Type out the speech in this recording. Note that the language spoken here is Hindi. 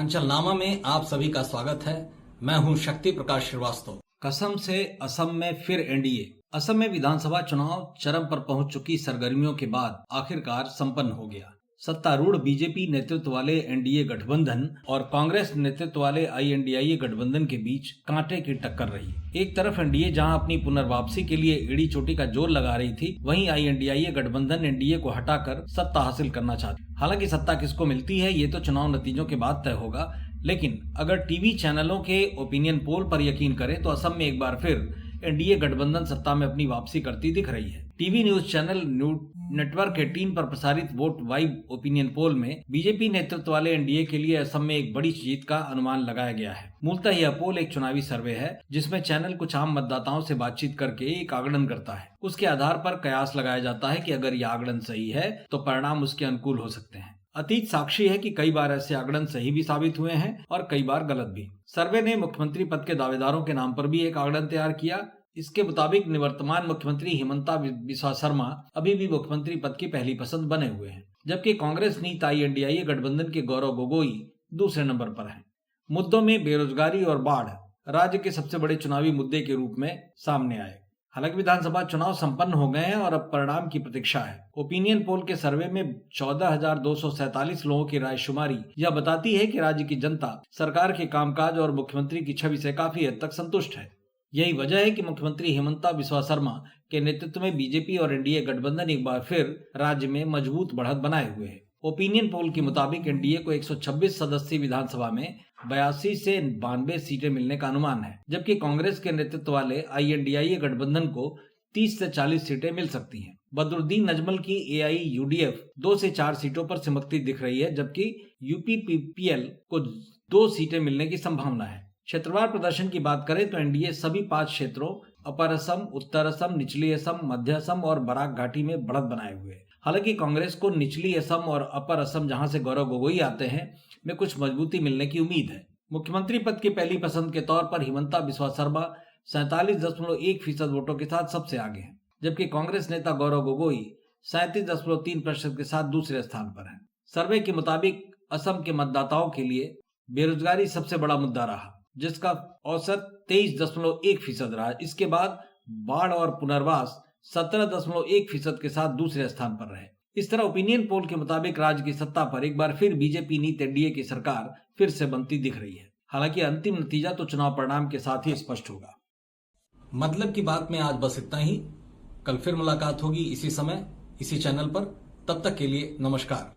अंचलनामा में आप सभी का स्वागत है। मैं हूं शक्ति प्रकाश श्रीवास्तव। कसम से असम में फिर एनडीए। असम में विधानसभा चुनाव चरम पर पहुंच चुकी सरगर्मियों के बाद आखिरकार संपन्न हो गया। सत्तारूढ़ बीजेपी नेतृत्व वाले एनडीए गठबंधन और कांग्रेस नेतृत्व वाले आईएनडीआईए गठबंधन के बीच कांटे की टक्कर रही। एक तरफ एनडीए जहां अपनी पुनर्वापसी के लिए एड़ी चोटी का जोर लगा रही थी, वहीं आईएनडीआईए गठबंधन एनडीए को हटाकर सत्ता हासिल करना चाहती। हालांकि सत्ता किसको मिलती है ये तो चुनाव नतीजों के बाद तय होगा, लेकिन अगर टीवी चैनलों के ओपिनियन पोल पर यकीन करें तो असम में एक बार फिर एनडीए गठबंधन सत्ता में अपनी वापसी करती दिख रही है। टीवी न्यूज चैनल नेटवर्क 18 पर प्रसारित वोट वाइब ओपिनियन पोल में बीजेपी नेतृत्व वाले एनडीए के लिए असम में एक बड़ी जीत का अनुमान लगाया गया है। मूलतः यह पोल एक चुनावी सर्वे है जिसमें चैनल कुछ आम मतदाताओं से बातचीत करके एक आकलन करता है। उसके आधार पर कयास लगाया जाता है कि अगर यह आकलन सही है तो परिणाम उसके अनुकूल हो सकते हैं। अतीत साक्षी है कि कई बार ऐसे आकलन सही भी साबित हुए हैं और कई बार गलत भी। सर्वे ने मुख्यमंत्री पद के दावेदारों के नाम पर भी एक आकलन तैयार किया। इसके मुताबिक निवर्तमान मुख्यमंत्री हिमंता बिस्वा शर्मा अभी भी मुख्यमंत्री पद की पहली पसंद बने हुए हैं, जबकि कांग्रेस नीत आईएनडीआईए गठबंधन के गौरव गोगोई दूसरे नंबर पर हैं। मुद्दों में बेरोजगारी और बाढ़ राज्य के सबसे बड़े चुनावी मुद्दे के रूप में सामने आए। हालांकि विधानसभा चुनाव संपन्न हो गए हैं और अब परिणाम की प्रतीक्षा है। ओपिनियन पोल के सर्वे में 14,247 लोगों की रायशुमारी यह बताती है कि राज्य की जनता सरकार के कामकाज और मुख्यमंत्री की छवि से काफी हद तक संतुष्ट है। यही वजह है कि मुख्यमंत्री हिमंता बिस्वा शर्मा के नेतृत्व में बीजेपी और एनडीए गठबंधन एक बार फिर राज्य में मजबूत बढ़त बनाए हुए है। ओपिनियन पोल के मुताबिक एनडीए को 126 सदस्यीय विधानसभा में 82 से 92 सीटें मिलने का अनुमान है, जबकि कांग्रेस के नेतृत्व वाले आईएनडीआईए गठबंधन को 30 से 40 सीटें मिल सकती हैं। बदरुद्दीन नजमल की एआईयूडीएफ 2 से 4 सीटों पर सिमटती दिख रही है, जबकि यूपीपीएल को 2 सीटें मिलने की संभावना है। क्षेत्रवार प्रदर्शन की बात करें तो एनडीए सभी 5 क्षेत्रों अपर असम, उत्तर असम, निचली असम, मध्य असम और बराक घाटी में बढ़त बनाए हुए है। हालांकि कांग्रेस को निचली असम और अपर असम, जहां से गौरव गोगोई आते हैं, में कुछ मजबूती मिलने की उम्मीद है। मुख्यमंत्री पद की पहली पसंद के तौर पर हिमंता बिस्वा शर्मा 47.1% वोटों के साथ सबसे आगे हैं, जबकि कांग्रेस नेता गौरव गोगोई 37.3% के साथ दूसरे स्थान पर हैं। सर्वे के मुताबिक असम के मतदाताओं के लिए बेरोजगारी सबसे बड़ा मुद्दा रहा, जिसका औसत 23.1% रहा। इसके बाद बाढ़ और पुनर्वास 17.1% के साथ दूसरे स्थान पर रहे। इस तरह ओपिनियन पोल के मुताबिक राज्य की सत्ता पर एक बार फिर बीजेपी नीत एनडीए की सरकार फिर से बनती दिख रही है। हालांकि अंतिम नतीजा तो चुनाव परिणाम के साथ ही स्पष्ट होगा। मतलब की बात में आज बस इतना ही। कल फिर मुलाकात होगी इसी समय, इसी चैनल पर। तब तक के लिए नमस्कार।